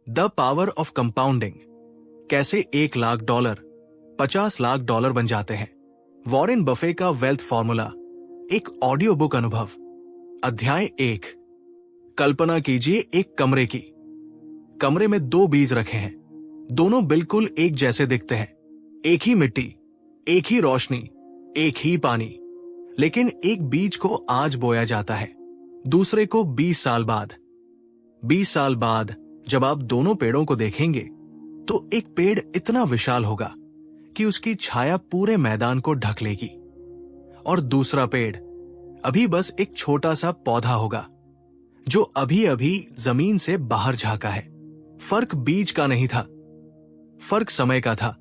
The power of compounding, कैसे $1,00,000 $50,00,000 बन जाते हैं। वॉरेन बफे का वेल्थ फॉर्मूला, एक ऑडियो बुक अनुभव। अध्याय 1। कल्पना कीजिए एक कमरे की। कमरे में 2 बीज रखे हैं। दोनों बिल्कुल एक जैसे दिखते हैं। एक ही मिट्टी, एक ही रोशनी, एक ही पानी। लेकिन एक बीज को आज बोया जाता है, दूसरे को 20 साल बाद। 20 साल बाद जब आप दोनों पेड़ों को देखेंगे तो एक पेड़ इतना विशाल होगा कि उसकी छाया पूरे मैदान को ढक लेगी, और दूसरा पेड़ अभी बस एक छोटा सा पौधा होगा जो अभी अभी जमीन से बाहर झांका है। फर्क बीज का नहीं था, फर्क समय का था।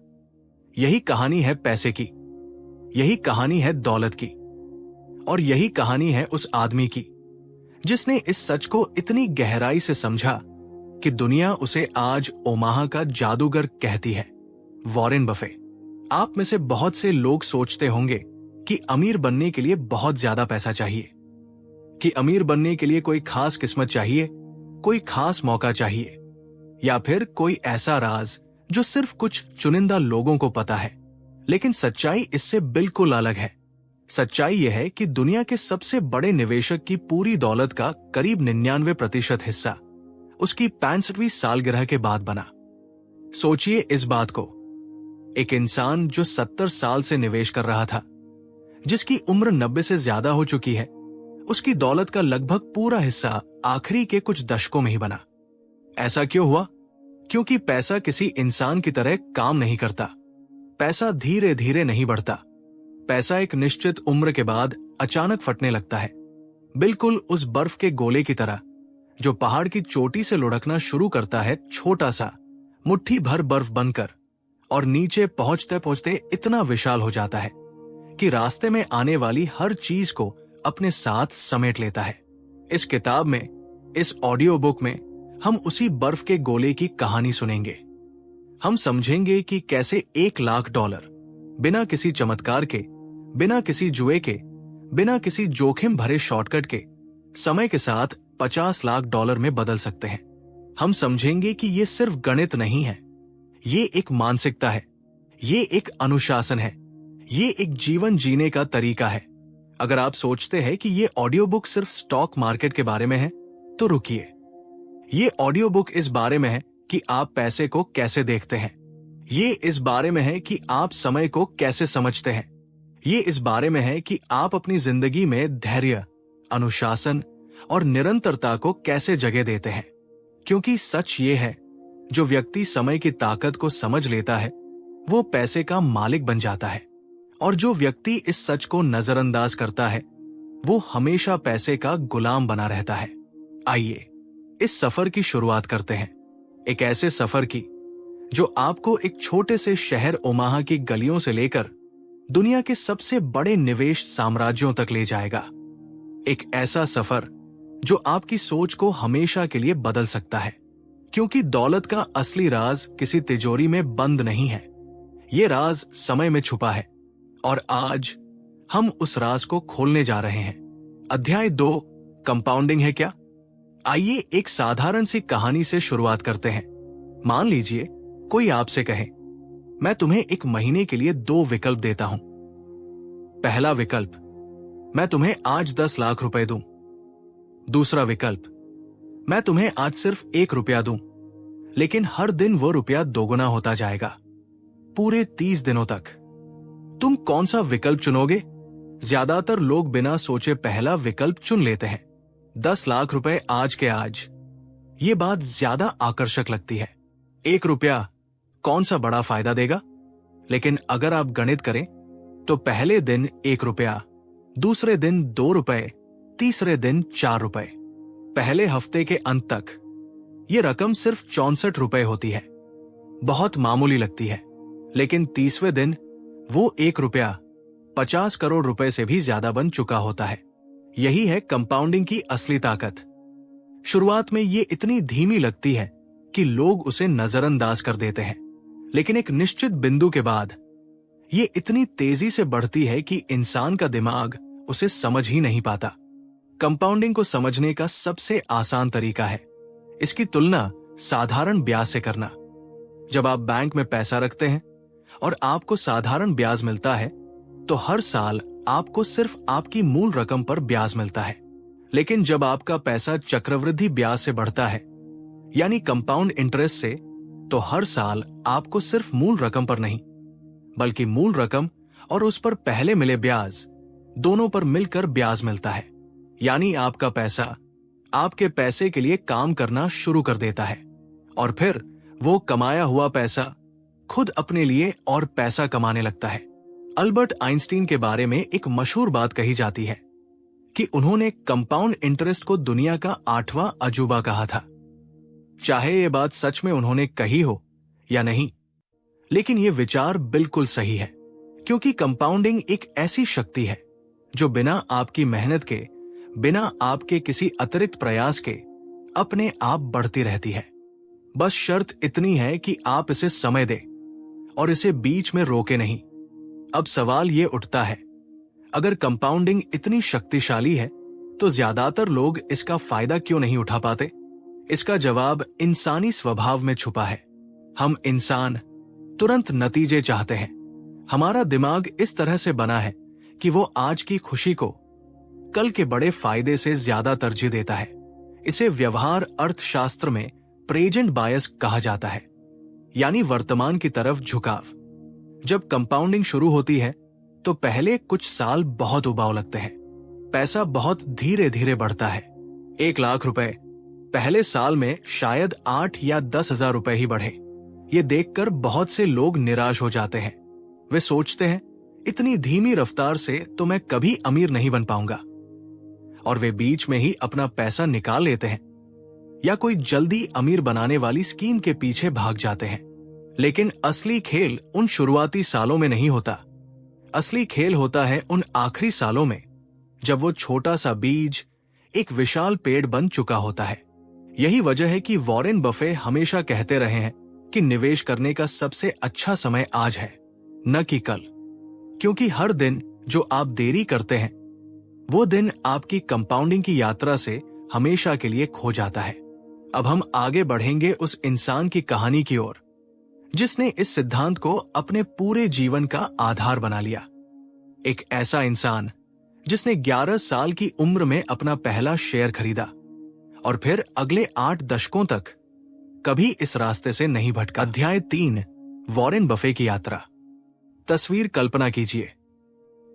यही कहानी है पैसे की, यही कहानी है दौलत की, और यही कहानी है उस आदमी की जिसने इस सच को इतनी गहराई से समझा कि दुनिया उसे आज ओमाहा का जादूगर कहती है। Warren Buffett. आप में से बहुत से लोग सोचते होंगे कि अमीर बनने के लिए बहुत ज्यादा पैसा चाहिए, कि अमीर बनने के लिए कोई खास किस्मत चाहिए, कोई खास मौका चाहिए, या फिर कोई ऐसा राज जो सिर्फ कुछ चुनिंदा लोगों को पता है। लेकिन सच्चाई इससे बिल्कुल अलग है। सच्चाई यह है कि दुनिया के सबसे बड़े निवेशक की पूरी दौलत का करीब 99% हिस्सा उसकी 65वीं सालगिरह के बाद बना। सोचिए इस बात को। एक इंसान जो 70 साल से निवेश कर रहा था, जिसकी उम्र 90 से ज्यादा हो चुकी है, उसकी दौलत का लगभग पूरा हिस्सा आखिरी के कुछ दशकों में ही बना। ऐसा क्यों हुआ? क्योंकि पैसा किसी इंसान की तरह काम नहीं करता। पैसा धीरे धीरे नहीं बढ़ता। पैसा एक निश्चित उम्र के बाद अचानक फटने लगता है, बिल्कुल उस बर्फ के गोले की तरह जो पहाड़ की चोटी से लुढ़कना शुरू करता है, छोटा सा मुट्ठी भर बर्फ बनकर, और नीचे पहुंचते पहुंचते इतना विशाल हो जाता है कि रास्ते में आने वाली हर चीज को अपने साथ समेट लेता है। इस किताब में, इस ऑडियो बुक में हम उसी बर्फ के गोले की कहानी सुनेंगे। हम समझेंगे कि कैसे $1,00,000 बिना किसी चमत्कार के, बिना किसी जुए के, बिना किसी जोखिम भरे शॉर्टकट के, समय के साथ $50,00,000 में बदल सकते हैं। हम समझेंगे कि ये सिर्फ गणित नहीं है, ये एक मानसिकता है, ये एक अनुशासन है, ये एक जीवन जीने का तरीका है। अगर आप सोचते हैं कि ये ऑडियो बुक सिर्फ स्टॉक मार्केट के बारे में है, तो रुकिए। ये ऑडियो बुक इस बारे में है कि आप पैसे को कैसे देखते हैं। ये इस बारे में है कि आप समय को कैसे समझते हैं। ये इस बारे में है कि आप अपनी जिंदगी में धैर्य, अनुशासन और निरंतरता को कैसे जगह देते हैं। क्योंकि सच ये है, जो व्यक्ति समय की ताकत को समझ लेता है, वो पैसे का मालिक बन जाता है, और जो व्यक्ति इस सच को नजरअंदाज करता है, वो हमेशा पैसे का गुलाम बना रहता है। आइए इस सफर की शुरुआत करते हैं, एक ऐसे सफर की जो आपको एक छोटे से शहर ओमाहा की गलियों से लेकर दुनिया के सबसे बड़े निवेश साम्राज्यों तक ले जाएगा। एक ऐसा सफर जो आपकी सोच को हमेशा के लिए बदल सकता है। क्योंकि दौलत का असली राज किसी तिजोरी में बंद नहीं है, ये राज समय में छुपा है, और आज हम उस राज को खोलने जा रहे हैं। अध्याय 2, कंपाउंडिंग है क्या? आइए एक साधारण सी कहानी से शुरुआत करते हैं। मान लीजिए कोई आपसे कहे, मैं तुम्हें एक महीने के लिए 2 विकल्प देता हूं। पहला विकल्प, मैं तुम्हें आज 10 लाख रुपए दूं। दूसरा विकल्प, मैं तुम्हें आज सिर्फ $1 दूं, लेकिन हर दिन वो रुपया दोगुना होता जाएगा, पूरे 30 दिनों तक। तुम कौन सा विकल्प चुनोगे? ज्यादातर लोग बिना सोचे पहला विकल्प चुन लेते हैं। 10 लाख रुपए आज के आज। ये बात ज्यादा आकर्षक लगती है। $1 कौन सा बड़ा फायदा देगा? लेकिन अगर आप गणित करें तो पहले दिन $1, दूसरे दिन $2, तीसरे दिन $4। पहले हफ्ते के अंत तक ये रकम सिर्फ ₹64 होती है। बहुत मामूली लगती है, लेकिन 30वें दिन वो $1 50 करोड़ रुपए से भी ज्यादा बन चुका होता है। यही है कंपाउंडिंग की असली ताकत। शुरुआत में ये इतनी धीमी लगती है कि लोग उसे नजरअंदाज कर देते हैं, लेकिन एक निश्चित बिंदु के बाद ये इतनी तेजी से बढ़ती है कि इंसान का दिमाग उसे समझ ही नहीं पाता। कंपाउंडिंग को समझने का सबसे आसान तरीका है इसकी तुलना साधारण ब्याज से करना। जब आप बैंक में पैसा रखते हैं और आपको साधारण ब्याज मिलता है, तो हर साल आपको सिर्फ आपकी मूल रकम पर ब्याज मिलता है। लेकिन जब आपका पैसा चक्रवृद्धि ब्याज से बढ़ता है, यानी कंपाउंड इंटरेस्ट से, तो हर साल आपको सिर्फ मूल रकम पर नहीं, बल्कि मूल रकम और उस पर पहले मिले ब्याज, दोनों पर मिलकर ब्याज मिलता है। यानी आपका पैसा आपके पैसे के लिए काम करना शुरू कर देता है और फिर वो कमाया हुआ पैसा खुद अपने लिए और पैसा कमाने लगता है। अल्बर्ट आइंस्टीन के बारे में एक मशहूर बात कही जाती है कि उन्होंने कंपाउंड इंटरेस्ट को दुनिया का 8वां अजूबा कहा था। चाहे ये बात सच में उन्होंने कही हो या नहीं, लेकिन ये विचार बिल्कुल सही है, क्योंकि कंपाउंडिंग एक ऐसी शक्ति है जो बिना आपकी मेहनत के, बिना आपके किसी अतिरिक्त प्रयास के अपने आप बढ़ती रहती है। बस शर्त इतनी है कि आप इसे समय दें और इसे बीच में रोके नहीं। अब सवाल ये उठता है, अगर कंपाउंडिंग इतनी शक्तिशाली है तो ज्यादातर लोग इसका फायदा क्यों नहीं उठा पाते? इसका जवाब इंसानी स्वभाव में छुपा है। हम इंसान तुरंत नतीजे चाहते हैं। हमारा दिमाग इस तरह से बना है कि वो आज की खुशी को कल के बड़े फायदे से ज्यादा तरजीह देता है। इसे व्यवहार अर्थशास्त्र में प्रेजेंट बायस कहा जाता है, यानी वर्तमान की तरफ झुकाव। जब कंपाउंडिंग शुरू होती है तो पहले कुछ साल बहुत उबाऊ लगते हैं। पैसा बहुत धीरे धीरे बढ़ता है। 1 लाख रुपए पहले साल में शायद 8 या 10 हजार रुपए ही बढ़े। ये देखकर बहुत से लोग निराश हो जाते हैं। वे सोचते हैं, इतनी धीमी रफ्तार से तो मैं कभी अमीर नहीं बन पाऊंगा, और वे बीच में ही अपना पैसा निकाल लेते हैं या कोई जल्दी अमीर बनाने वाली स्कीम के पीछे भाग जाते हैं। लेकिन असली खेल उन शुरुआती सालों में नहीं होता। असली खेल होता है उन आखिरी सालों में, जब वो छोटा सा बीज एक विशाल पेड़ बन चुका होता है। यही वजह है कि वॉरेन बफे हमेशा कहते रहे हैं कि निवेश करने का सबसे अच्छा समय आज है, न कि कल, क्योंकि हर दिन जो आप देरी करते हैं वो दिन आपकी कंपाउंडिंग की यात्रा से हमेशा के लिए खो जाता है। अब हम आगे बढ़ेंगे उस इंसान की कहानी की ओर जिसने इस सिद्धांत को अपने पूरे जीवन का आधार बना लिया। एक ऐसा इंसान जिसने 11 साल की उम्र में अपना पहला शेयर खरीदा और फिर अगले 8 दशकों तक कभी इस रास्ते से नहीं भटका। अध्याय 3, वॉरेन बफे की यात्रा। तस्वीर कल्पना कीजिए,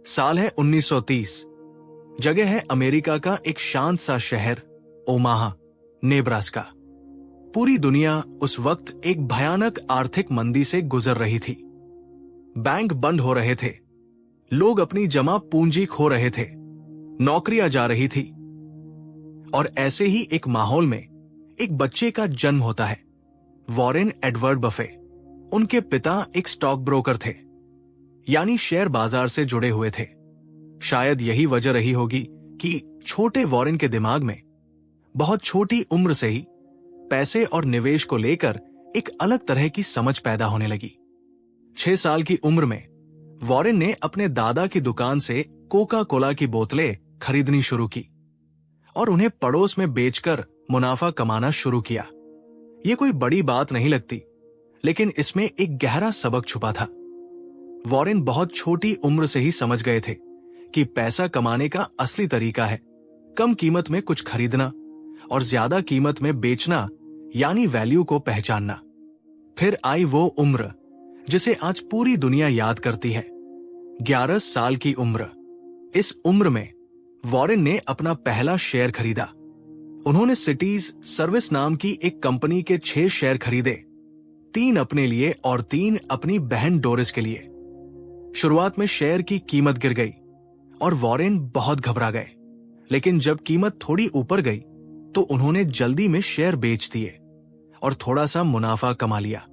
साल है 1930। जगह है अमेरिका का एक शांत सा शहर ओमाहा, नेब्रास्का। पूरी दुनिया उस वक्त एक भयानक आर्थिक मंदी से गुजर रही थी। बैंक बंद हो रहे थे, लोग अपनी जमा पूंजी खो रहे थे, नौकरियां जा रही थी, और ऐसे ही एक माहौल में एक बच्चे का जन्म होता है, वॉरेन एडवर्ड बफे। उनके पिता एक स्टॉक ब्रोकर थे, यानी शेयर बाजार से जुड़े हुए थे। शायद यही वजह रही होगी कि छोटे वॉरेन के दिमाग में बहुत छोटी उम्र से ही पैसे और निवेश को लेकर एक अलग तरह की समझ पैदा होने लगी। 6 साल की उम्र में वॉरेन ने अपने दादा की दुकान से कोका कोला की बोतलें खरीदनी शुरू की और उन्हें पड़ोस में बेचकर मुनाफा कमाना शुरू किया। ये कोई बड़ी बात नहीं लगती, लेकिन इसमें एक गहरा सबक छुपा था। वॉरेन बहुत छोटी उम्र से ही समझ गए थे कि पैसा कमाने का असली तरीका है कम कीमत में कुछ खरीदना और ज्यादा कीमत में बेचना, यानी वैल्यू को पहचानना। फिर आई वो उम्र जिसे आज पूरी दुनिया याद करती है, 11 साल की उम्र। इस उम्र में वॉरेन ने अपना पहला शेयर खरीदा। उन्होंने सिटीज सर्विस नाम की एक कंपनी के 6 शेयर खरीदे, 3 अपने लिए और 3 अपनी बहन डोरिस के लिए। शुरुआत में शेयर की कीमत गिर गई और वॉरेन बहुत घबरा गए, लेकिन जब कीमत थोड़ी ऊपर गई तो उन्होंने जल्दी में शेयर बेच दिए और थोड़ा सा मुनाफा कमा लिया।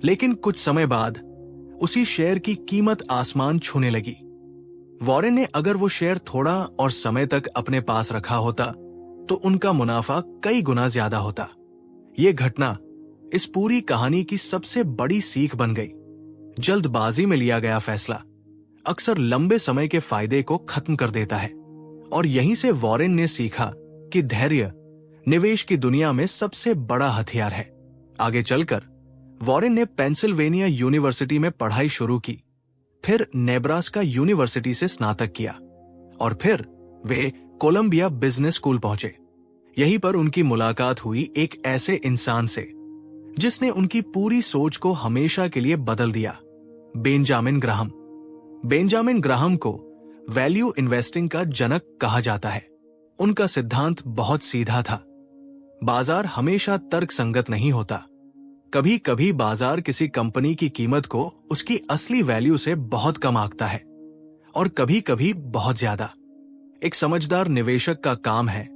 लेकिन कुछ समय बाद उसी शेयर की कीमत आसमान छूने लगी। वॉरेन ने अगर वो शेयर थोड़ा और समय तक अपने पास रखा होता तो उनका मुनाफा कई गुना ज्यादा होता। ये घटना इस पूरी कहानी की सबसे बड़ी सीख बन गई। जल्दबाजी में लिया गया फैसला अक्सर लंबे समय के फायदे को खत्म कर देता है, और यहीं से वॉरेन ने सीखा कि धैर्य निवेश की दुनिया में सबसे बड़ा हथियार है। आगे चलकर वॉरेन ने पेंसिल्वेनिया यूनिवर्सिटी में पढ़ाई शुरू की, फिर नेब्रास्का यूनिवर्सिटी से स्नातक किया और फिर वे कोलंबिया बिजनेस स्कूल पहुंचे। यहीं पर उनकी मुलाकात हुई एक ऐसे इंसान से जिसने उनकी पूरी सोच को हमेशा के लिए बदल दिया, बेंजामिन ग्राहम। बेंजामिन ग्राहम को वैल्यू इन्वेस्टिंग का जनक कहा जाता है। उनका सिद्धांत बहुत सीधा था। बाजार हमेशा तर्कसंगत नहीं होता। कभी कभी बाजार किसी कंपनी की कीमत को उसकी असली वैल्यू से बहुत कम आंकता है और कभी कभी बहुत ज्यादा। एक समझदार निवेशक का काम है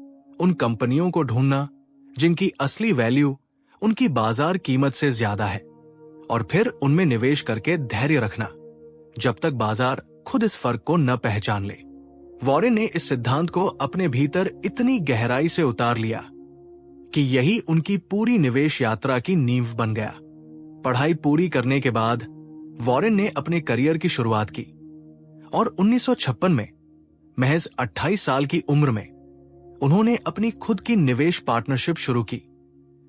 उन कंपनियों को ढूंढना जिनकी असली वैल्यू उनकी बाजार कीमत से ज्यादा है और फिर उनमें निवेश करके धैर्य रखना जब तक बाजार खुद इस फर्क को न पहचान ले। वॉरेन ने इस सिद्धांत को अपने भीतर इतनी गहराई से उतार लिया कि यही उनकी पूरी निवेश यात्रा की नींव बन गया। पढ़ाई पूरी करने के बाद वॉरेन ने अपने करियर की शुरुआत की और 1956 में महज 28 साल की उम्र में उन्होंने अपनी खुद की निवेश पार्टनरशिप शुरू की,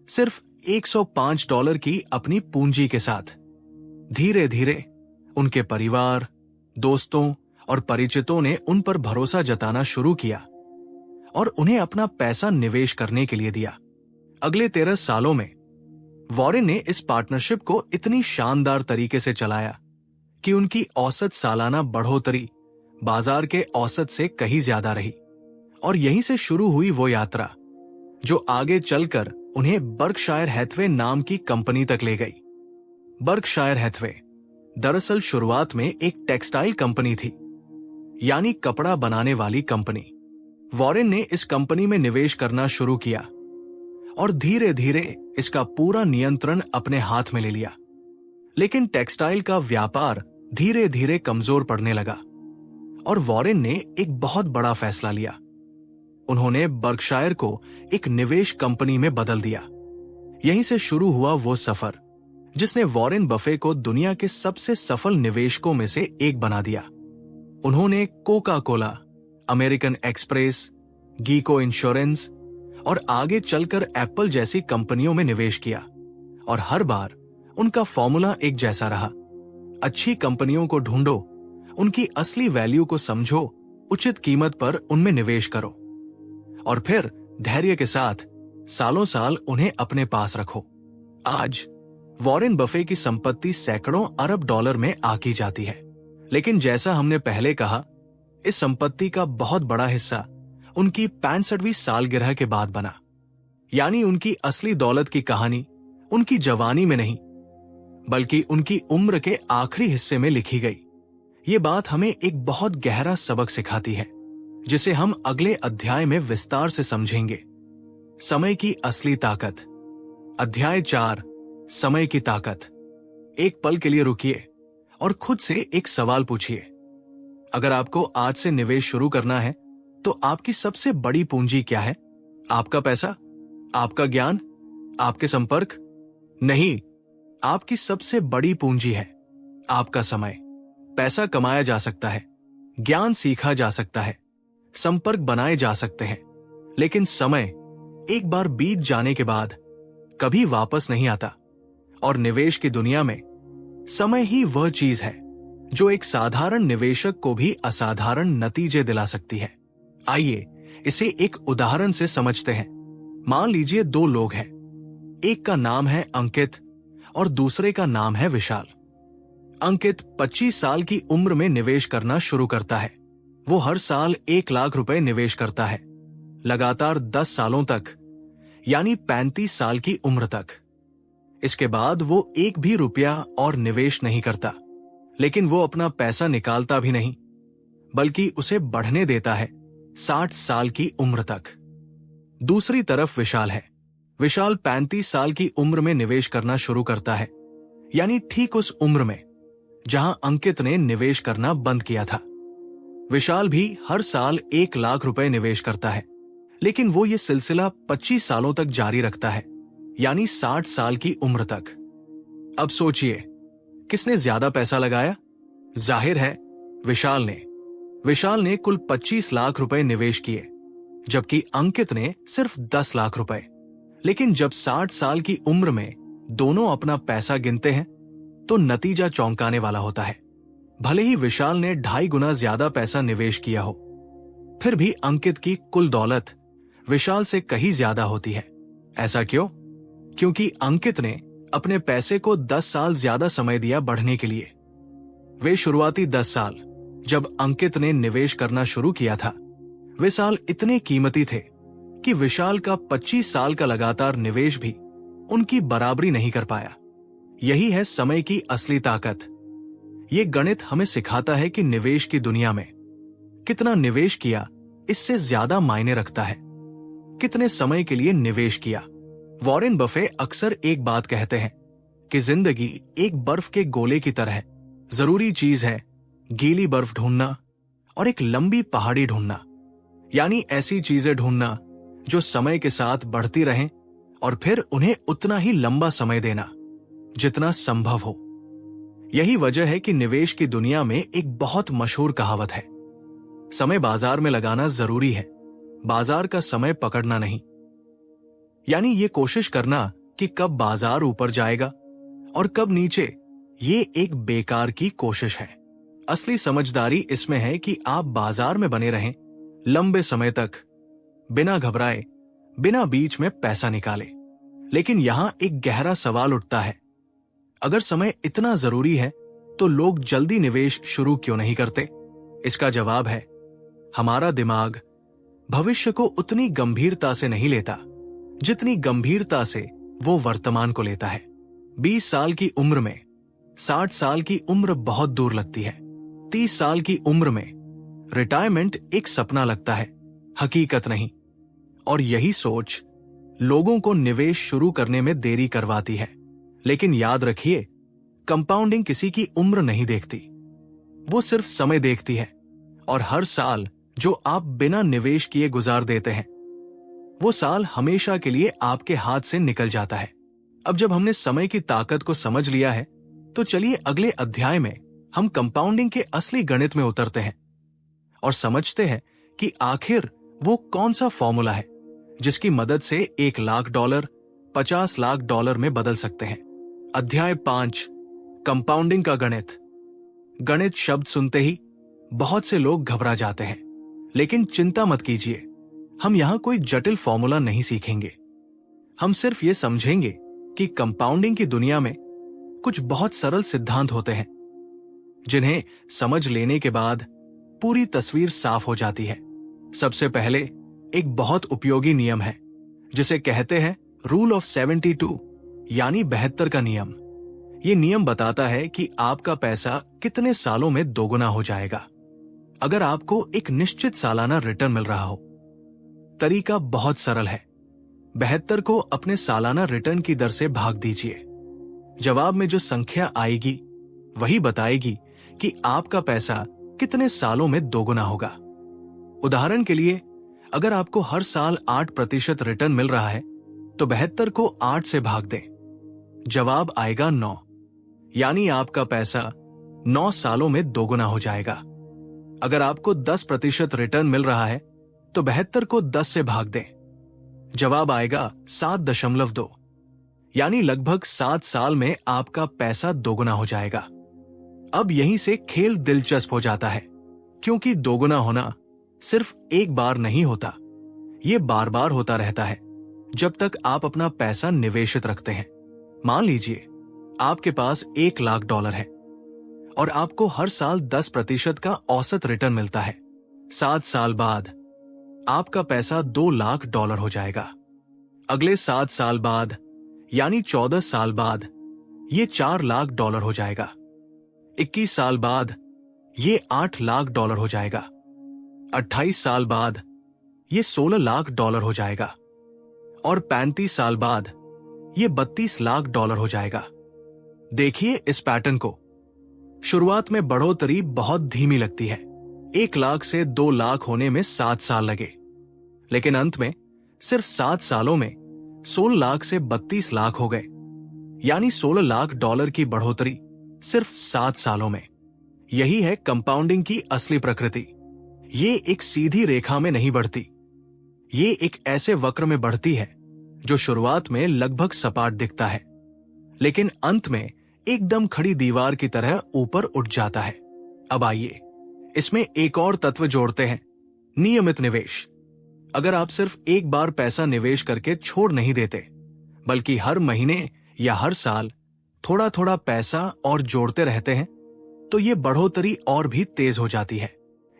सिर्फ $105 की अपनी पूंजी के साथ। धीरे धीरे उनके परिवार, दोस्तों और परिचितों ने उन पर भरोसा जताना शुरू किया और उन्हें अपना पैसा निवेश करने के लिए दिया। अगले 13 सालों में वॉरेन ने इस पार्टनरशिप को इतनी शानदार तरीके से चलाया कि उनकी औसत सालाना बढ़ोतरी बाजार के औसत से कहीं ज्यादा रही और यहीं से शुरू हुई वो यात्रा जो आगे चलकर उन्हें बर्कशायर हैथवे नाम की कंपनी तक ले गई। बर्कशायर हैथवे दरअसल शुरुआत में एक टेक्सटाइल कंपनी थी, यानी कपड़ा बनाने वाली कंपनी। वॉरेन ने इस कंपनी में निवेश करना शुरू किया और धीरे धीरे इसका पूरा नियंत्रण अपने हाथ में ले लिया। लेकिन टेक्सटाइल का व्यापार धीरे धीरे कमजोर पड़ने लगा और वॉरेन ने एक बहुत बड़ा फैसला लिया। उन्होंने बर्कशायर को एक निवेश कंपनी में बदल दिया। यहीं से शुरू हुआ वो सफर जिसने वॉरेन बफे को दुनिया के सबसे सफल निवेशकों में से एक बना दिया। उन्होंने Coca Cola, American Express, GEICO insurance और आगे चलकर एप्पल जैसी कंपनियों में निवेश किया और हर बार उनका फॉर्मूला एक जैसा रहा। अच्छी कंपनियों को ढूंढो, उनकी असली वैल्यू को समझो, उचित कीमत पर उनमें निवेश करो और फिर धैर्य के साथ सालों साल उन्हें अपने पास रखो। आज वॉरेन बफे की संपत्ति सैकड़ों अरब डॉलर में आकी जाती है, लेकिन जैसा हमने पहले कहा, इस संपत्ति का बहुत बड़ा हिस्सा उनकी 65वीं सालगिरह के बाद बना। यानी उनकी असली दौलत की कहानी उनकी जवानी में नहीं बल्कि उनकी उम्र के आखिरी हिस्से में लिखी गई। ये बात हमें एक बहुत गहरा सबक सिखाती है जिसे हम अगले अध्याय में विस्तार से समझेंगे। समय की असली ताकत। अध्याय 4, समय की ताकत। एक पल के लिए रुकिए और खुद से एक सवाल पूछिए। अगर आपको आज से निवेश शुरू करना है तो आपकी सबसे बड़ी पूंजी क्या है? आपका पैसा? आपका ज्ञान? आपके संपर्क? नहीं, आपकी सबसे बड़ी पूंजी है आपका समय। पैसा कमाया जा सकता है, ज्ञान सीखा जा सकता है, संपर्क बनाए जा सकते हैं, लेकिन समय एक बार बीत जाने के बाद कभी वापस नहीं आता। और निवेश की दुनिया में समय ही वह चीज है जो एक साधारण निवेशक को भी असाधारण नतीजे दिला सकती है। आइए इसे एक उदाहरण से समझते हैं। मान लीजिए 2 लोग हैं, एक का नाम है अंकित और दूसरे का नाम है विशाल। अंकित 25 साल की उम्र में निवेश करना शुरू करता है। वो हर साल 1 लाख रुपए निवेश करता है, लगातार 10 सालों तक, यानी 35 साल की उम्र तक। इसके बाद वो एक भी रुपया और निवेश नहीं करता, लेकिन वो अपना पैसा निकालता भी नहीं बल्कि उसे बढ़ने देता है 60 साल की उम्र तक। दूसरी तरफ विशाल है। विशाल 35 साल की उम्र में निवेश करना शुरू करता है, यानी ठीक उस उम्र में जहां अंकित ने निवेश करना बंद किया था। विशाल भी हर साल 1 लाख रुपए निवेश करता है, लेकिन वो ये सिलसिला 25 सालों तक जारी रखता है, यानी 60 साल की उम्र तक। अब सोचिए, किसने ज्यादा पैसा लगाया? जाहिर है विशाल ने। विशाल ने कुल 25 लाख रुपए निवेश किए, जबकि अंकित ने सिर्फ 10 लाख रुपए। लेकिन जब 60 साल की उम्र में दोनों अपना पैसा गिनते हैं तो नतीजा चौंकाने वाला होता है। भले ही विशाल ने 2.5 गुना ज्यादा पैसा निवेश किया हो, फिर भी अंकित की कुल दौलत विशाल से कहीं ज्यादा होती है। ऐसा क्यों? क्योंकि अंकित ने अपने पैसे को 10 साल ज्यादा समय दिया बढ़ने के लिए। वे शुरुआती 10 साल जब अंकित ने निवेश करना शुरू किया था, वे साल इतने कीमती थे कि विशाल का 25 साल का लगातार निवेश भी उनकी बराबरी नहीं कर पाया। यही है समय की असली ताकत। ये गणित हमें सिखाता है कि निवेश की दुनिया में कितना निवेश किया इससे ज्यादा मायने रखता है कितने समय के लिए निवेश किया। वॉरेन बफे अक्सर एक बात कहते हैं कि जिंदगी एक बर्फ के गोले की तरह है। जरूरी चीज है गीली बर्फ ढूंढना और एक लंबी पहाड़ी ढूंढना, यानी ऐसी चीजें ढूंढना जो समय के साथ बढ़ती रहें और फिर उन्हें उतना ही लंबा समय देना जितना संभव हो। यही वजह है कि निवेश की दुनिया में एक बहुत मशहूर कहावत है, समय बाजार में लगाना जरूरी है, बाजार का समय पकड़ना नहीं। यानी ये कोशिश करना कि कब बाजार ऊपर जाएगा और कब नीचे, ये एक बेकार की कोशिश है। असली समझदारी इसमें है कि आप बाजार में बने रहें लंबे समय तक, बिना घबराए, बिना बीच में पैसा निकाले। लेकिन यहां एक गहरा सवाल उठता है, अगर समय इतना जरूरी है तो लोग जल्दी निवेश शुरू क्यों नहीं करते? इसका जवाब है, हमारा दिमाग भविष्य को उतनी गंभीरता से नहीं लेता जितनी गंभीरता से वो वर्तमान को लेता है। 20 साल की उम्र में 60 साल की उम्र बहुत दूर लगती है। 30 साल की उम्र में रिटायरमेंट एक सपना लगता है, हकीकत नहीं। और यही सोच लोगों को निवेश शुरू करने में देरी करवाती है। लेकिन याद रखिए, कंपाउंडिंग किसी की उम्र नहीं देखती, वो सिर्फ समय देखती है। और हर साल जो आप बिना निवेश किए गुजार देते हैं, वो साल हमेशा के लिए आपके हाथ से निकल जाता है। अब जब हमने समय की ताकत को समझ लिया है, तो चलिए अगले अध्याय में हम कंपाउंडिंग के असली गणित में उतरते हैं और समझते हैं कि आखिर वो कौन सा फॉर्मूला है जिसकी मदद से $1,00,000 $50 लाख में बदल सकते हैं। अध्याय 5, कंपाउंडिंग का गणित। गणित शब्द सुनते ही बहुत से लोग घबरा जाते हैं, लेकिन चिंता मत कीजिए, हम यहां कोई जटिल फॉर्मूला नहीं सीखेंगे। हम सिर्फ ये समझेंगे कि कंपाउंडिंग की दुनिया में कुछ बहुत सरल सिद्धांत होते हैं जिन्हें समझ लेने के बाद पूरी तस्वीर साफ हो जाती है। सबसे पहले एक बहुत उपयोगी नियम है जिसे कहते हैं रूल ऑफ 72, यानी 72 का नियम। ये नियम बताता है कि आपका पैसा कितने सालों में दोगुना हो जाएगा अगर आपको एक निश्चित सालाना रिटर्न मिल रहा हो। तरीका बहुत सरल है। 72 को अपने सालाना रिटर्न की दर से भाग दीजिए। जवाब में जो संख्या आएगी वही बताएगी कि आपका पैसा कितने सालों में दोगुना होगा। उदाहरण के लिए, अगर आपको हर साल 8% रिटर्न मिल रहा है तो 72 को 8 से भाग दें। जवाब आएगा 9, यानी आपका पैसा 9 सालों में दोगुना हो जाएगा। अगर आपको 10% रिटर्न मिल रहा है तो 72 को 10 से भाग दें। जवाब आएगा 7.2, यानी लगभग 7 साल में आपका पैसा दोगुना हो जाएगा। अब यहीं से खेल दिलचस्प हो जाता है, क्योंकि दोगुना होना सिर्फ एक बार नहीं होता, ये बार बार होता रहता है जब तक आप अपना पैसा निवेशित रखते हैं। मान लीजिए आपके पास $1,00,000 है और आपको हर साल 10% का औसत रिटर्न मिलता है। 7 साल बाद आपका पैसा $2,00,000 हो जाएगा। अगले 7 साल बाद, यानी 14 साल बाद, ये $4,00,000 हो जाएगा। 21 साल बाद ये $8,00,000 हो जाएगा। 28 साल बाद ये $16,00,000 हो जाएगा और 35 साल बाद ये $32,00,000 हो जाएगा। देखिए इस पैटर्न को। शुरुआत में बढ़ोतरी बहुत धीमी लगती है। 1,00,000 से 2,00,000 होने में 7 साल लगे, लेकिन अंत में सिर्फ 7 सालों में 16,00,000 से 32,00,000 हो गए, यानी $16,00,000 की बढ़ोतरी सिर्फ 7 सालों में। यही है कंपाउंडिंग की असली प्रकृति। ये एक सीधी रेखा में नहीं बढ़ती, ये एक ऐसे वक्र में बढ़ती है जो शुरुआत में लगभग सपाट दिखता है, लेकिन अंत में एकदम खड़ी दीवार की तरह ऊपर उठ जाता है। अब आइए इसमें एक और तत्व जोड़ते हैं, नियमित निवेश। अगर आप सिर्फ एक बार पैसा निवेश करके छोड़ नहीं देते, बल्कि हर महीने या हर साल थोड़ा थोड़ा पैसा और जोड़ते रहते हैं, तो ये बढ़ोतरी और भी तेज हो जाती है।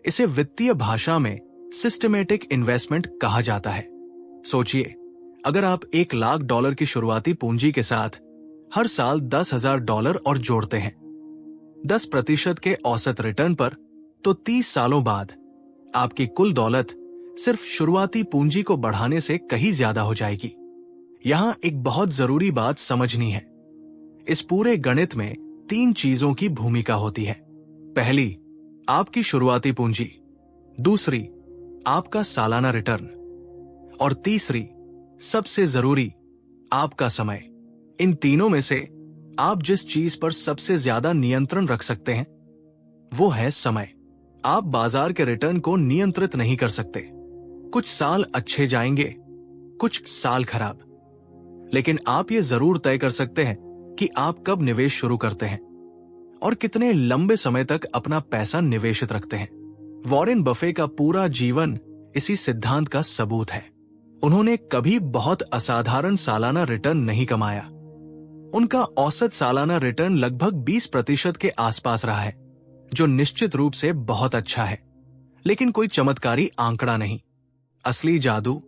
इसे वित्तीय भाषा में सिस्टमेटिक इन्वेस्टमेंट कहा जाता है। सोचिए, अगर आप $1,00,000 की शुरुआती पूंजी के साथ हर साल $10,000 और जोड़ते हैं 10% के औसत रिटर्न पर, तो 30 सालों बाद आपकी कुल दौलत सिर्फ शुरुआती पूंजी को बढ़ाने से कहीं ज्यादा हो जाएगी। यहां एक बहुत जरूरी बात समझनी है। इस पूरे गणित में 3 चीजों की भूमिका होती है। पहली, आपकी शुरुआती पूंजी। दूसरी, आपका सालाना रिटर्न। और तीसरी, सबसे जरूरी, आपका समय। इन तीनों में से आप जिस चीज पर सबसे ज्यादा नियंत्रण रख सकते हैं वो है समय। आप बाजार के रिटर्न को नियंत्रित नहीं कर सकते। कुछ साल अच्छे जाएंगे, कुछ साल खराब, लेकिन आप ये जरूर तय कर सकते हैं कि आप कब निवेश शुरू करते हैं और कितने लंबे समय तक अपना पैसा निवेशित रखते हैं। वॉरेन बफे का पूरा जीवन इसी सिद्धांत का सबूत है। उन्होंने कभी बहुत असाधारण सालाना रिटर्न नहीं कमाया। उनका औसत सालाना रिटर्न लगभग 20% के आसपास रहा है, जो निश्चित रूप से बहुत अच्छा है, लेकिन कोई चमत्कारी आंकड़ा नहीं। असली जादू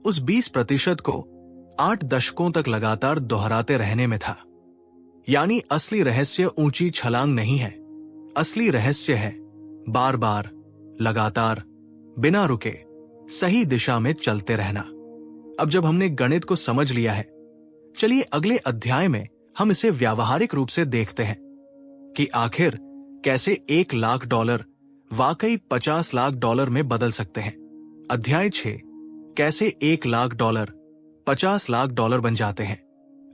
उस 20% को 8 दशकों तक लगातार दोहराते रहने में था। यानी असली रहस्य ऊंची छलांग नहीं है, असली रहस्य है बार बार, लगातार, बिना रुके, सही दिशा में चलते रहना। अब जब हमने गणित को समझ लिया है, चलिए अगले अध्याय में हम इसे व्यावहारिक रूप से देखते हैं कि आखिर कैसे $1,00,000 वाकई $50,00,000 में बदल सकते हैं। अध्याय 6, कैसे $1,00,000 $50,00,000 बन जाते हैं।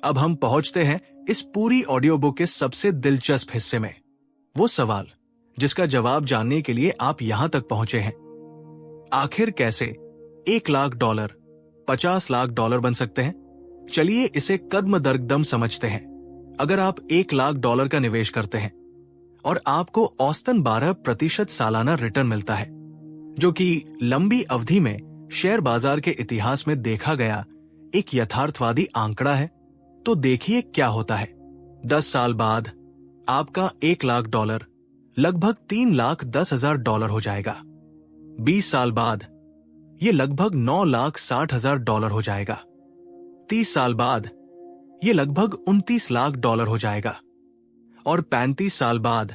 अब हम पहुंचते हैं इस पूरी ऑडियो बुक के सबसे दिलचस्प हिस्से में, वो सवाल जिसका जवाब जानने के लिए आप यहां तक पहुंचे हैं। आखिर कैसे $1,00,000 $50,00,000 बन सकते हैं? चलिए इसे कदम दर कदम समझते हैं। अगर आप $1,00,000 का निवेश करते हैं और आपको औसतन 12% सालाना रिटर्न मिलता है, जो कि लंबी अवधि में शेयर बाजार के इतिहास में देखा गया एक यथार्थवादी आंकड़ा है, तो देखिए क्या होता है। 10 साल बाद आपका $1,00,000 लगभग $3,10,000 हो जाएगा। 20 साल बाद ये लगभग $9,60,000 हो जाएगा। 30 साल बाद ये लगभग $29,00,000 हो जाएगा और 35 साल बाद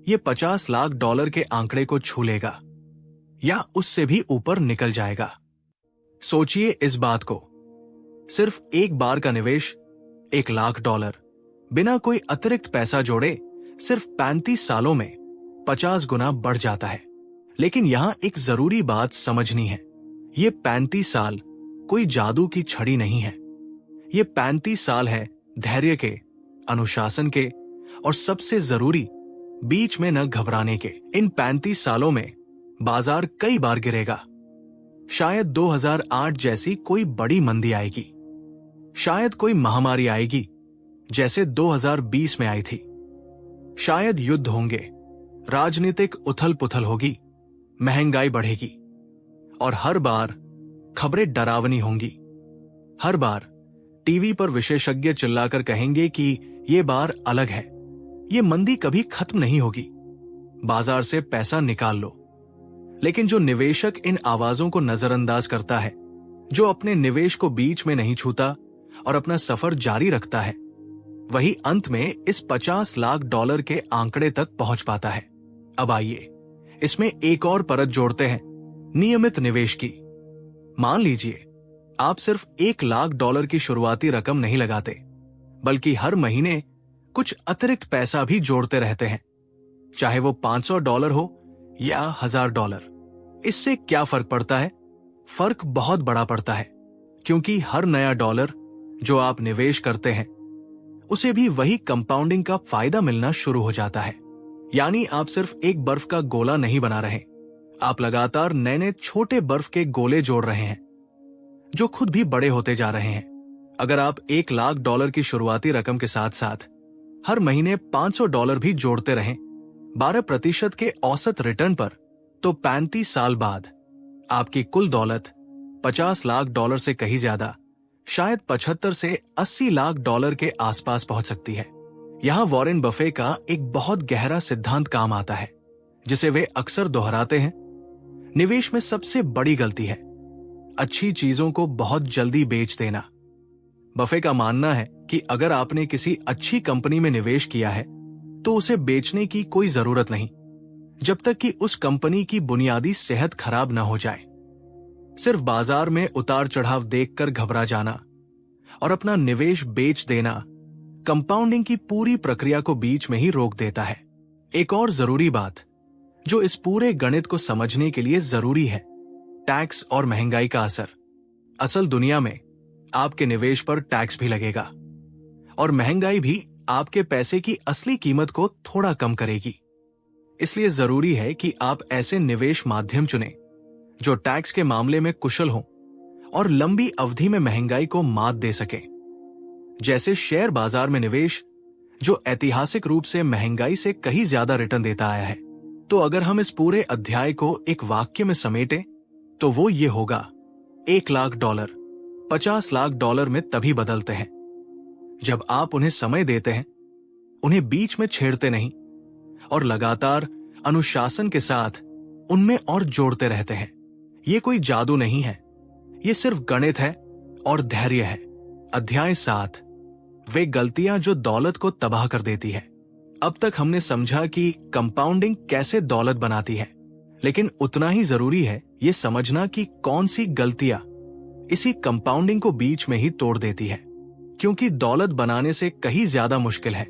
ये $50,00,000 के आंकड़े को छू लेगा या उससे भी ऊपर निकल जाएगा। सोचिए इस बात को, सिर्फ एक बार का निवेश $1,00,000 बिना कोई अतिरिक्त पैसा जोड़े सिर्फ 35 सालों में 50 गुना बढ़ जाता है। लेकिन यहां एक जरूरी बात समझनी है, ये 35 साल कोई जादू की छड़ी नहीं है। ये 35 साल है धैर्य के, अनुशासन के और सबसे जरूरी, बीच में न घबराने के। इन 35 सालों में बाजार कई बार गिरेगा। शायद 2008 जैसी कोई बड़ी मंदी आएगी, शायद कोई महामारी आएगी जैसे 2020 में आई थी, शायद युद्ध होंगे, राजनीतिक उथल पुथल होगी, महंगाई बढ़ेगी और हर बार खबरें डरावनी होंगी। हर बार टीवी पर विशेषज्ञ चिल्लाकर कहेंगे कि ये बार अलग है, ये मंदी कभी खत्म नहीं होगी, बाजार से पैसा निकाल लो। लेकिन जो निवेशक इन आवाजों को नजरअंदाज करता है, जो अपने निवेश को बीच में नहीं छूता और अपना सफर जारी रखता है, वही अंत में इस $50,00,000 के आंकड़े तक पहुंच पाता है। अब आइए इसमें एक और परत जोड़ते हैं, नियमित निवेश की। मान लीजिए आप सिर्फ $1,00,000 की शुरुआती रकम नहीं लगाते, बल्कि हर महीने कुछ अतिरिक्त पैसा भी जोड़ते रहते हैं, चाहे वो $500 हो या $1,000। इससे क्या फर्क पड़ता है? फर्क बहुत बड़ा पड़ता है, क्योंकि हर नया डॉलर जो आप निवेश करते हैं उसे भी वही कंपाउंडिंग का फायदा मिलना शुरू हो जाता है। यानी आप सिर्फ एक बर्फ का गोला नहीं बना रहे, आप लगातार नए नए छोटे बर्फ के गोले जोड़ रहे हैं, जो खुद भी बड़े होते जा रहे हैं। अगर आप $1,00,000 की शुरुआती रकम के साथ साथ हर महीने $500 भी जोड़ते रहें 12% के औसत रिटर्न पर, तो 35 साल बाद आपकी कुल दौलत $50 लाख से कहीं ज्यादा, शायद 75 से $80 लाख के आसपास पहुंच सकती है। यहां वॉरेन बफे का एक बहुत गहरा सिद्धांत काम आता है, जिसे वे अक्सर दोहराते हैं। निवेश में सबसे बड़ी गलती है अच्छी चीजों को बहुत जल्दी बेच देना। बफे का मानना है कि अगर आपने किसी अच्छी कंपनी में निवेश किया है तो उसे बेचने की कोई जरूरत नहीं, जब तक कि उस कंपनी की बुनियादी सेहत खराब न हो जाए। सिर्फ बाजार में उतार चढ़ाव देखकर घबरा जाना और अपना निवेश बेच देना कंपाउंडिंग की पूरी प्रक्रिया को बीच में ही रोक देता है। एक और जरूरी बात जो इस पूरे गणित को समझने के लिए जरूरी है, टैक्स और महंगाई का असर। असल दुनिया में आपके निवेश पर टैक्स भी लगेगा और महंगाई भी आपके पैसे की असली कीमत को थोड़ा कम करेगी। इसलिए जरूरी है कि आप ऐसे निवेश माध्यम चुनें जो टैक्स के मामले में कुशल हों और लंबी अवधि में महंगाई को मात दे सकें। जैसे शेयर बाजार में निवेश, जो ऐतिहासिक रूप से महंगाई से कहीं ज्यादा रिटर्न देता आया है। तो अगर हम इस पूरे अध्याय को एक वाक्य में समेटें तो वो ये होगा, $1,00,000 $50 लाख में तभी बदलते हैं जब आप उन्हें समय देते हैं, उन्हें बीच में छेड़ते नहीं और लगातार अनुशासन के साथ उनमें और जोड़ते रहते हैं। ये कोई जादू नहीं है, ये सिर्फ गणित है और धैर्य है। अध्याय 7, वे गलतियां जो दौलत को तबाह कर देती है। अब तक हमने समझा कि कंपाउंडिंग कैसे दौलत बनाती है, लेकिन उतना ही जरूरी है ये समझना कि कौन सी गलतियां इसी कंपाउंडिंग को बीच में ही तोड़ देती है। क्योंकि दौलत बनाने से कहीं ज्यादा मुश्किल है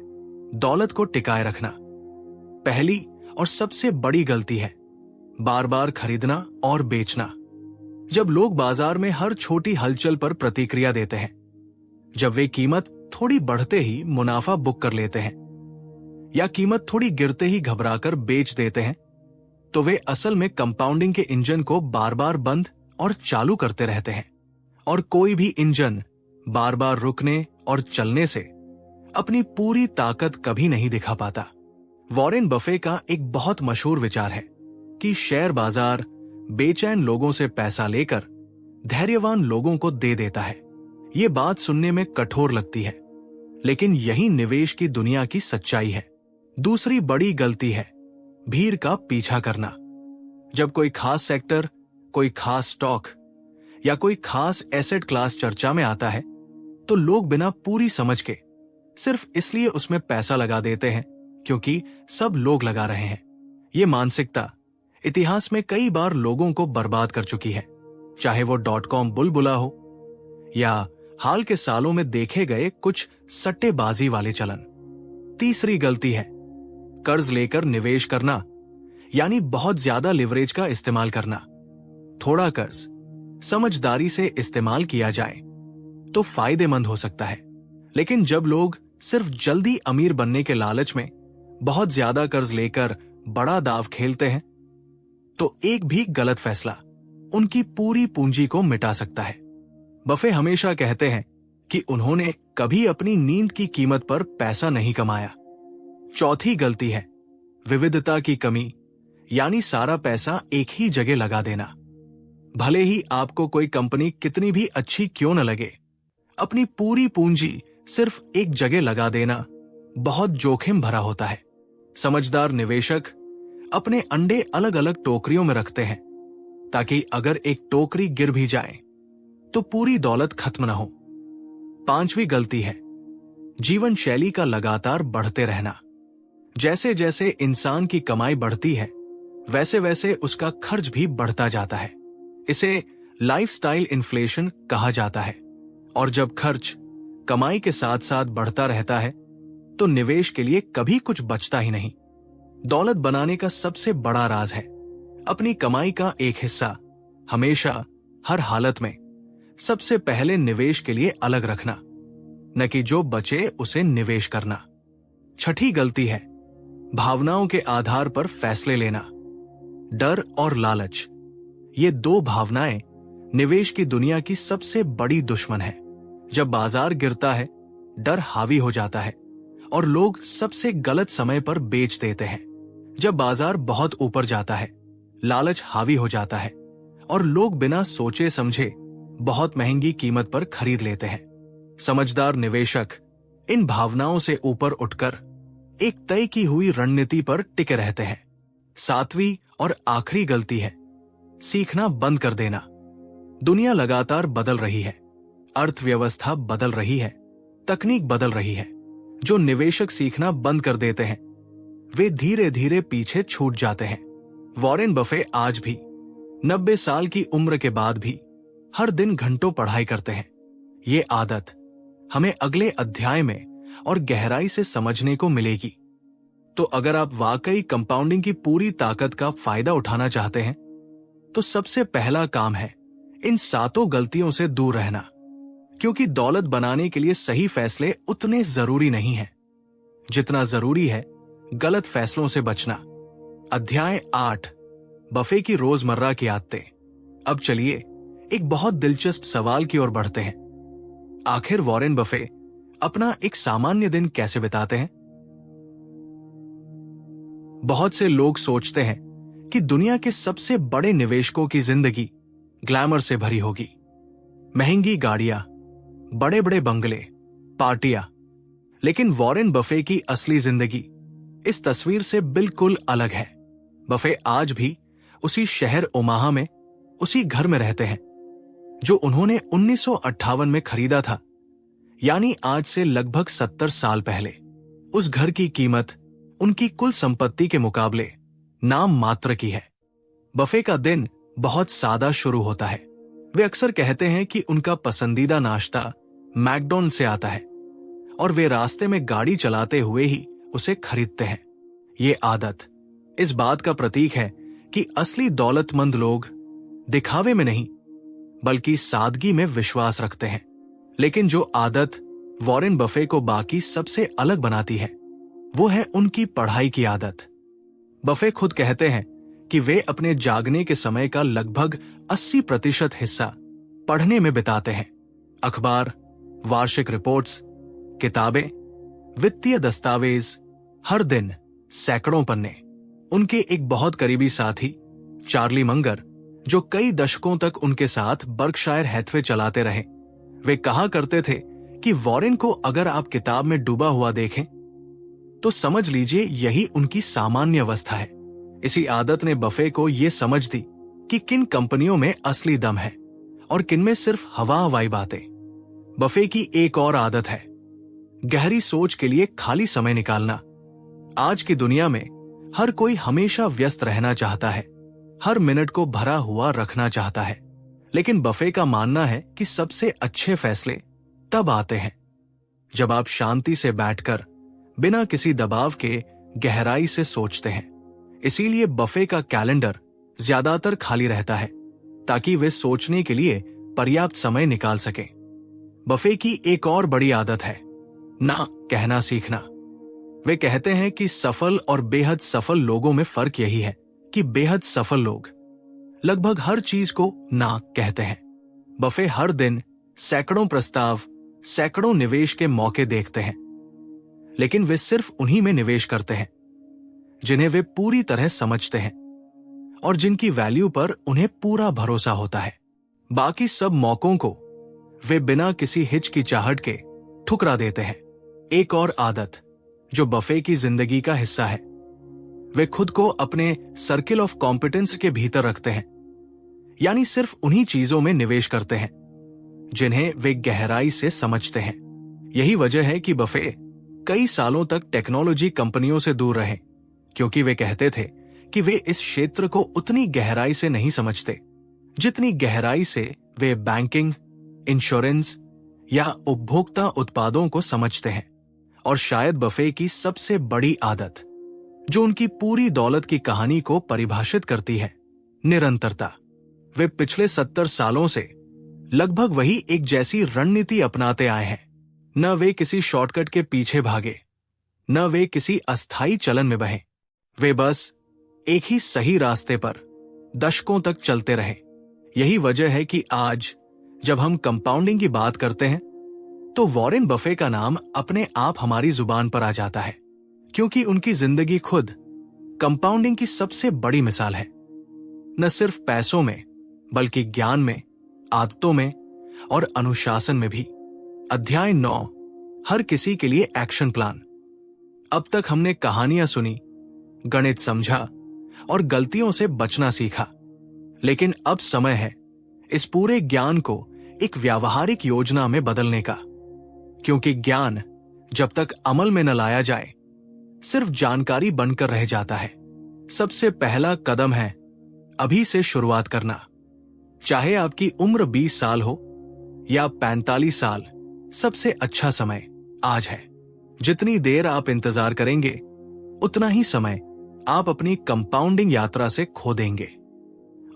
दौलत को टिकाए रखना। पहली और सबसे बड़ी गलती है बार बार खरीदना और बेचना। जब लोग बाजार में हर छोटी हलचल पर प्रतिक्रिया देते हैं, जब वे कीमत थोड़ी बढ़ते ही मुनाफा बुक कर लेते हैं या कीमत थोड़ी गिरते ही घबराकर बेच देते हैं, तो वे असल में कंपाउंडिंग के इंजन को बार बार बंद और चालू करते रहते हैं। और कोई भी इंजन बार बार रुकने और चलने से अपनी पूरी ताकत कभी नहीं दिखा पाता। वॉरेन बफे का एक बहुत मशहूर विचार है कि शेयर बाजार बेचैन लोगों से पैसा लेकर धैर्यवान लोगों को दे देता है। ये बात सुनने में कठोर लगती है, लेकिन यही निवेश की दुनिया की सच्चाई है। दूसरी बड़ी गलती है भीड़ का पीछा करना। जब कोई खास सेक्टर, कोई खास स्टॉक या कोई खास एसेट क्लास चर्चा में आता है, तो लोग बिना पूरी समझ के सिर्फ इसलिए उसमें पैसा लगा देते हैं क्योंकि सब लोग लगा रहे हैं। ये मानसिकता इतिहास में कई बार लोगों को बर्बाद कर चुकी है, चाहे वो .com बुलबुला हो या हाल के सालों में देखे गए कुछ सट्टेबाजी वाले चलन। तीसरी गलती है कर्ज लेकर निवेश करना, यानी बहुत ज्यादा लिवरेज का इस्तेमाल करना। थोड़ा कर्ज समझदारी से इस्तेमाल किया जाए तो फायदेमंद हो सकता है, लेकिन जब लोग सिर्फ जल्दी अमीर बनने के लालच में बहुत ज्यादा कर्ज लेकर बड़ा दाव खेलते हैं, तो एक भी गलत फैसला उनकी पूरी पूंजी को मिटा सकता है। बफे हमेशा कहते हैं कि उन्होंने कभी अपनी नींद की कीमत पर पैसा नहीं कमाया। चौथी गलती है विविधता की कमी, यानी सारा पैसा एक ही जगह लगा देना। भले ही आपको कोई कंपनी कितनी भी अच्छी क्यों न लगे, अपनी पूरी पूंजी सिर्फ एक जगह लगा देना बहुत जोखिम भरा होता है। समझदार निवेशक अपने अंडे अलग अलग टोकरियों में रखते हैं ताकि अगर एक टोकरी गिर भी जाए तो पूरी दौलत खत्म न हो। पांचवी गलती है जीवन शैली का लगातार बढ़ते रहना। जैसे जैसे इंसान की कमाई बढ़ती है, वैसे वैसे उसका खर्च भी बढ़ता जाता है। इसे लाइफस्टाइल इन्फ्लेशन कहा जाता है। और जब खर्च कमाई के साथ साथ बढ़ता रहता है, तो निवेश के लिए कभी कुछ बचता ही नहीं। दौलत बनाने का सबसे बड़ा राज है अपनी कमाई का एक हिस्सा हमेशा, हर हालत में सबसे पहले निवेश के लिए अलग रखना, न कि जो बचे उसे निवेश करना। छठी गलती है भावनाओं के आधार पर फैसले लेना। डर और लालच, ये दो भावनाएं निवेश की दुनिया की सबसे बड़ी दुश्मन है। जब बाजार गिरता है, डर हावी हो जाता है और लोग सबसे गलत समय पर बेच देते हैं। जब बाजार बहुत ऊपर जाता है, लालच हावी हो जाता है और लोग बिना सोचे समझे बहुत महंगी कीमत पर खरीद लेते हैं। समझदार निवेशक इन भावनाओं से ऊपर उठकर एक तय की हुई रणनीति पर टिके रहते हैं। 7वीं और आखिरी गलती है सीखना बंद कर देना। दुनिया लगातार बदल रही है, अर्थव्यवस्था बदल रही है, तकनीक बदल रही है। जो निवेशक सीखना बंद कर देते हैं वे धीरे धीरे पीछे छूट जाते हैं। वॉरेन बफे आज भी 90 साल की उम्र के बाद भी हर दिन घंटों पढ़ाई करते हैं। ये आदत हमें अगले अध्याय में और गहराई से समझने को मिलेगी। तो अगर आप वाकई कंपाउंडिंग की पूरी ताकत का फायदा उठाना चाहते हैं तो सबसे पहला काम है इन 7 गलतियों से दूर रहना, क्योंकि दौलत बनाने के लिए सही फैसले उतने जरूरी नहीं हैं जितना जरूरी है गलत फैसलों से बचना। अध्याय 8, बफे की रोजमर्रा की आदतें। अब चलिए एक बहुत दिलचस्प सवाल की ओर बढ़ते हैं। आखिर वॉरेन बफे अपना एक सामान्य दिन कैसे बिताते हैं? बहुत से लोग सोचते हैं कि दुनिया के सबसे बड़े निवेशकों की जिंदगी ग्लैमर से भरी होगी। महंगी गाड़ियां, बड़े बड़े बंगले, पार्टियां। लेकिन वॉरेन बफे की असली जिंदगी इस तस्वीर से बिल्कुल अलग है। बफे आज भी उसी शहर ओमाहा में उसी घर में रहते हैं जो उन्होंने 1958 में खरीदा था, यानी आज से लगभग 70 साल पहले। उस घर की कीमत उनकी कुल संपत्ति के मुकाबले नाम मात्र की है। बफे का दिन बहुत सादा शुरू होता है। वे अक्सर कहते हैं कि उनका पसंदीदा नाश्ता मैकडॉनल्ड से आता है और वे रास्ते में गाड़ी चलाते हुए ही उसे खरीदते हैं। ये आदत इस बात का प्रतीक है कि असली दौलतमंद लोग दिखावे में नहीं बल्कि सादगी में विश्वास रखते हैं। लेकिन जो आदत वॉरेन बफे को बाकी सबसे अलग बनाती है वो है उनकी पढ़ाई की आदत। बफे खुद कहते हैं कि वे अपने जागने के समय का लगभग 80% हिस्सा पढ़ने में बिताते हैं। अखबार, वार्षिक रिपोर्ट्स, किताबें, वित्तीय दस्तावेज, हर दिन सैकड़ों पन्ने। उनके एक बहुत करीबी साथी चार्ली मंगर, जो कई दशकों तक उनके साथ बर्कशायर हैथवे चलाते रहे, वे कहा करते थे कि वॉरेन को अगर आप किताब में डूबा हुआ देखें तो समझ लीजिए यही उनकी सामान्य अवस्था है। इसी आदत ने बफे को यह समझ दी कि किन कंपनियों में असली दम है और किन में सिर्फ हवाई बातें। बफे की एक और आदत है गहरी सोच के लिए खाली समय निकालना। आज की दुनिया में हर कोई हमेशा व्यस्त रहना चाहता है, हर मिनट को भरा हुआ रखना चाहता है। लेकिन बफे का मानना है कि सबसे अच्छे फैसले तब आते हैं जब आप शांति से बैठकर बिना किसी दबाव के गहराई से सोचते हैं। इसीलिए बफे का कैलेंडर ज्यादातर खाली रहता है ताकि वे सोचने के लिए पर्याप्त समय निकाल सकें। बफे की एक और बड़ी आदत है ना कहना सीखना। वे कहते हैं कि सफल और बेहद सफल लोगों में फर्क यही है कि बेहद सफल लोग लगभग हर चीज को ना कहते हैं। बफे हर दिन सैकड़ों प्रस्ताव, सैकड़ों निवेश के मौके देखते हैं, लेकिन वे सिर्फ उन्हीं में निवेश करते हैं जिन्हें वे पूरी तरह समझते हैं और जिनकी वैल्यू पर उन्हें पूरा भरोसा होता है। बाकी सब मौकों को वे बिना किसी हिचकिचाहट के ठुकरा देते हैं। एक और आदत जो बफे की जिंदगी का हिस्सा है, वे खुद को अपने सर्किल ऑफ कॉम्पिटेंस के भीतर रखते हैं, यानी सिर्फ उन्हीं चीजों में निवेश करते हैं जिन्हें वे गहराई से समझते हैं। यही वजह है कि बफे कई सालों तक टेक्नोलॉजी कंपनियों से दूर रहे, क्योंकि वे कहते थे कि वे इस क्षेत्र को उतनी गहराई से नहीं समझते जितनी गहराई से वे बैंकिंग, इंश्योरेंस या उपभोक्ता उत्पादों को समझते हैं। और शायद बफे की सबसे बड़ी आदत जो उनकी पूरी दौलत की कहानी को परिभाषित करती है, निरंतरता। वे पिछले 70 सालों से लगभग वही एक जैसी रणनीति अपनाते आए हैं। न वे किसी शॉर्टकट के पीछे भागे, न वे किसी अस्थायी चलन में बहे। वे बस एक ही सही रास्ते पर दशकों तक चलते रहे। यही वजह है कि आज जब हम कंपाउंडिंग की बात करते हैं तो वॉरेन बफे का नाम अपने आप हमारी जुबान पर आ जाता है, क्योंकि उनकी जिंदगी खुद कंपाउंडिंग की सबसे बड़ी मिसाल है। न सिर्फ पैसों में, बल्कि ज्ञान में, आदतों में और अनुशासन में भी। अध्याय 9, हर किसी के लिए एक्शन प्लान। अब तक हमने कहानियां सुनी, गणित समझा और गलतियों से बचना सीखा, लेकिन अब समय है इस पूरे ज्ञान को एक व्यावहारिक योजना में बदलने का, क्योंकि ज्ञान जब तक अमल में न लाया जाए सिर्फ जानकारी बनकर रह जाता है। सबसे पहला कदम है अभी से शुरुआत करना। चाहे आपकी उम्र 20 साल हो या 45 साल, सबसे अच्छा समय आज है। जितनी देर आप इंतजार करेंगे उतना ही समय आप अपनी कंपाउंडिंग यात्रा से खो देंगे।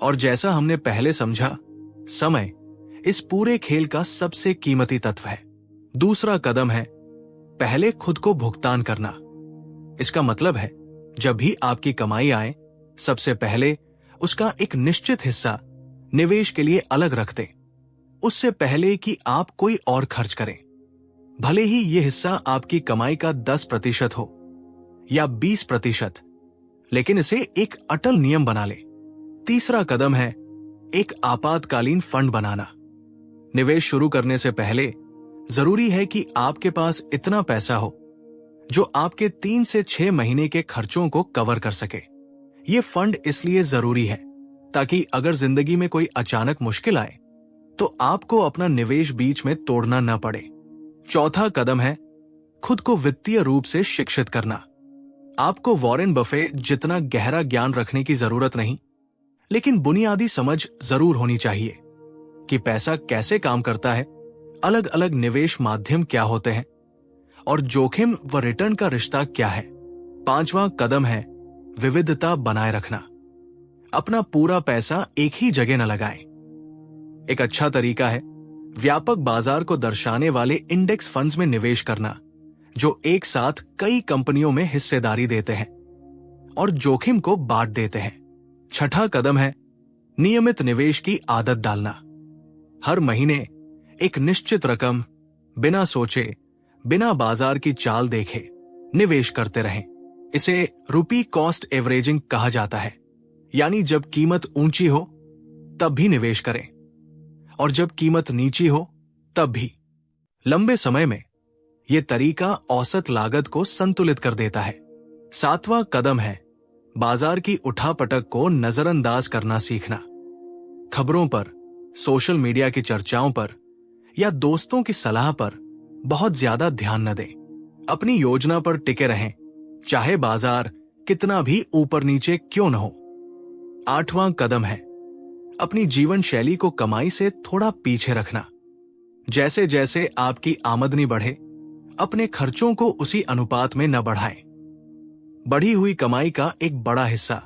और जैसा हमने पहले समझा, समय इस पूरे खेल का सबसे कीमती तत्व है। दूसरा कदम है पहले खुद को भुगतान करना। इसका मतलब है जब भी आपकी कमाई आए, सबसे पहले उसका एक निश्चित हिस्सा निवेश के लिए अलग रख दें, उससे पहले कि आप कोई और खर्च करें। भले ही यह हिस्सा आपकी कमाई का 10% हो या 20%, लेकिन इसे एक अटल नियम बना ले। तीसरा कदम है एक आपातकालीन फंड बनाना। निवेश शुरू करने से पहले जरूरी है कि आपके पास इतना पैसा हो जो आपके 3 से 6 महीने के खर्चों को कवर कर सके। यह फंड इसलिए जरूरी है ताकि अगर जिंदगी में कोई अचानक मुश्किल आए तो आपको अपना निवेश बीच में तोड़ना न पड़े। चौथा कदम है खुद को वित्तीय रूप से शिक्षित करना। आपको वॉरेन बफे जितना गहरा ज्ञान रखने की जरूरत नहीं, लेकिन बुनियादी समझ जरूर होनी चाहिए कि पैसा कैसे काम करता है, अलग अलग निवेश माध्यम क्या होते हैं और जोखिम व रिटर्न का रिश्ता क्या है। पांचवा कदम है विविधता बनाए रखना। अपना पूरा पैसा एक ही जगह न लगाएं। एक अच्छा तरीका है व्यापक बाजार को दर्शाने वाले इंडेक्स फंड्स में निवेश करना, जो एक साथ कई कंपनियों में हिस्सेदारी देते हैं और जोखिम को बांट देते हैं। छठा कदम है नियमित निवेश की आदत डालना। हर महीने एक निश्चित रकम बिना सोचे, बिना बाजार की चाल देखे निवेश करते रहें। इसे रुपी कॉस्ट एवरेजिंग कहा जाता है, यानी जब कीमत ऊंची हो तब भी निवेश करें और जब कीमत नीची हो तब भी। लंबे समय में यह तरीका औसत लागत को संतुलित कर देता है। सातवां कदम है बाजार की उठापटक को नजरअंदाज करना सीखना। खबरों पर, सोशल मीडिया की चर्चाओं पर या दोस्तों की सलाह पर बहुत ज्यादा ध्यान न दें। अपनी योजना पर टिके रहें, चाहे बाजार कितना भी ऊपर नीचे क्यों न हो। आठवां कदम है अपनी जीवन शैली को कमाई से थोड़ा पीछे रखना। जैसे जैसे आपकी आमदनी बढ़े, अपने खर्चों को उसी अनुपात में न बढ़ाएं। बढ़ी हुई कमाई का एक बड़ा हिस्सा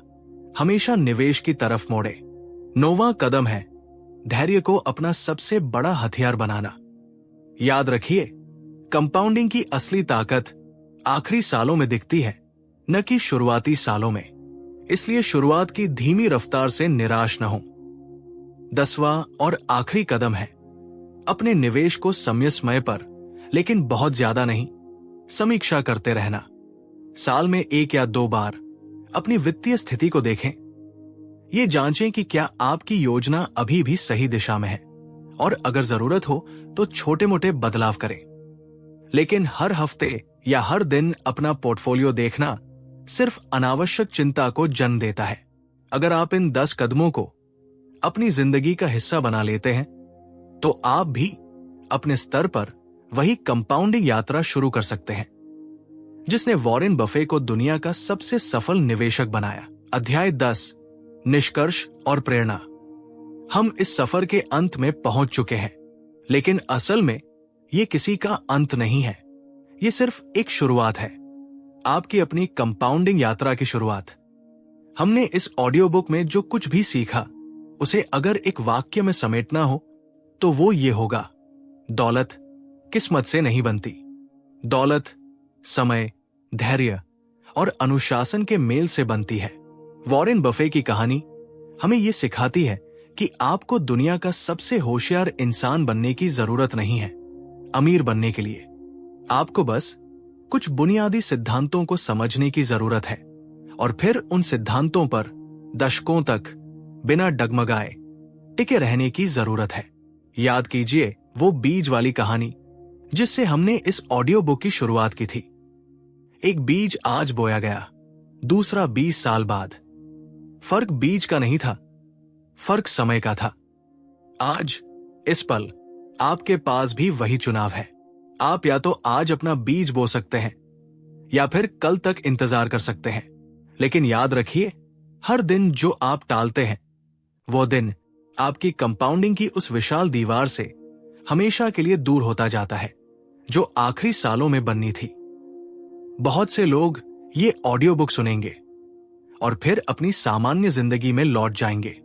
हमेशा निवेश की तरफ मोड़े। 9वां कदम है धैर्य को अपना सबसे बड़ा हथियार बनाना। याद रखिए, कंपाउंडिंग की असली ताकत आखिरी सालों में दिखती है, न कि शुरुआती सालों में। इसलिए शुरुआत की धीमी रफ्तार से निराश न हो। 10वां और आखिरी कदम है अपने निवेश को समय समय पर, लेकिन बहुत ज्यादा नहीं, समीक्षा करते रहना। साल में 1 या 2 बार अपनी वित्तीय स्थिति को देखें। ये जांचें कि क्या आपकी योजना अभी भी सही दिशा में है, और अगर जरूरत हो तो छोटे मोटे बदलाव करें। लेकिन हर हफ्ते या हर दिन अपना पोर्टफोलियो देखना सिर्फ अनावश्यक चिंता को जन्म देता है। अगर आप इन 10 कदमों को अपनी जिंदगी का हिस्सा बना लेते हैं तो आप भी अपने स्तर पर वही कंपाउंडिंग यात्रा शुरू कर सकते हैं जिसने वॉरेन बफे को दुनिया का सबसे सफल निवेशक बनाया। अध्याय 10, निष्कर्ष और प्रेरणा। हम इस सफर के अंत में पहुंच चुके हैं, लेकिन असल में यह किसी का अंत नहीं है। यह सिर्फ एक शुरुआत है, आपकी अपनी कंपाउंडिंग यात्रा की शुरुआत। हमने इस ऑडियो बुक में जो कुछ भी सीखा उसे अगर एक वाक्य में समेटना हो तो वो ये होगा: दौलत किस्मत से नहीं बनती। दौलत समय, धैर्य और अनुशासन के मेल से बनती है। वॉरेन बफे की कहानी हमें ये सिखाती है कि आपको दुनिया का सबसे होशियार इंसान बनने की जरूरत नहीं है। अमीर बनने के लिए आपको बस कुछ बुनियादी सिद्धांतों को समझने की जरूरत है और फिर उन सिद्धांतों पर दशकों तक बिना डगमगाए टिके रहने की जरूरत है। याद कीजिए वो बीज वाली कहानी जिससे हमने इस ऑडियो बुक की शुरुआत की थी। एक बीज आज बोया गया, दूसरा 20 साल बाद। फर्क बीज का नहीं था, फर्क समय का था। आज इस पल आपके पास भी वही चुनाव है। आप या तो आज अपना बीज बो सकते हैं या फिर कल तक इंतजार कर सकते हैं। लेकिन याद रखिए, हर दिन जो आप टालते हैं वो दिन आपकी कंपाउंडिंग की उस विशाल दीवार से हमेशा के लिए दूर होता जाता है जो आखिरी सालों में बननी थी। बहुत से लोग ये ऑडियो बुक सुनेंगे और फिर अपनी सामान्य जिंदगी में लौट जाएंगे।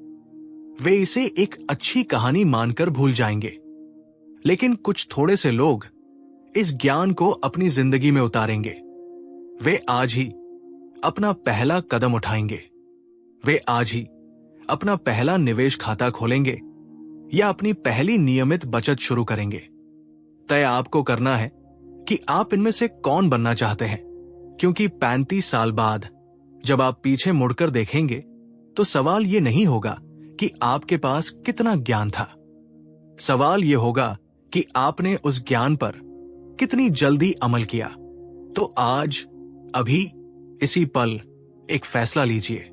वे इसे एक अच्छी कहानी मानकर भूल जाएंगे। लेकिन कुछ थोड़े से लोग इस ज्ञान को अपनी जिंदगी में उतारेंगे। वे आज ही अपना पहला कदम उठाएंगे। वे आज ही अपना पहला निवेश खाता खोलेंगे या अपनी पहली नियमित बचत शुरू करेंगे। तय आपको करना है कि आप इनमें से कौन बनना चाहते हैं, क्योंकि 35 साल बाद जब आप पीछे मुड़कर देखेंगे तो सवाल यह नहीं होगा कि आपके पास कितना ज्ञान था। सवाल यह होगा कि आपने उस ज्ञान पर कितनी जल्दी अमल किया। तो आज, अभी, इसी पल एक फैसला लीजिए।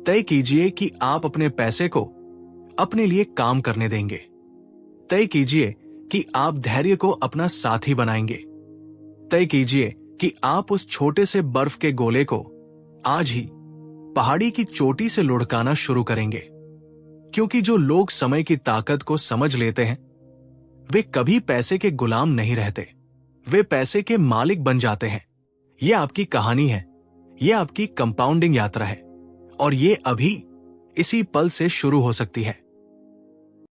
तय कीजिए कि आप अपने पैसे को अपने लिए काम करने देंगे। तय कीजिए कि आप धैर्य को अपना साथी बनाएंगे। तय कीजिए कि आप उस छोटे से बर्फ के गोले को आज ही पहाड़ी की चोटी से लुढ़काना शुरू करेंगे। क्योंकि जो लोग समय की ताकत को समझ लेते हैं वे कभी पैसे के गुलाम नहीं रहते, वे पैसे के मालिक बन जाते हैं। यह आपकी कहानी है, यह आपकी कंपाउंडिंग यात्रा है और ये अभी इसी पल से शुरू हो सकती है।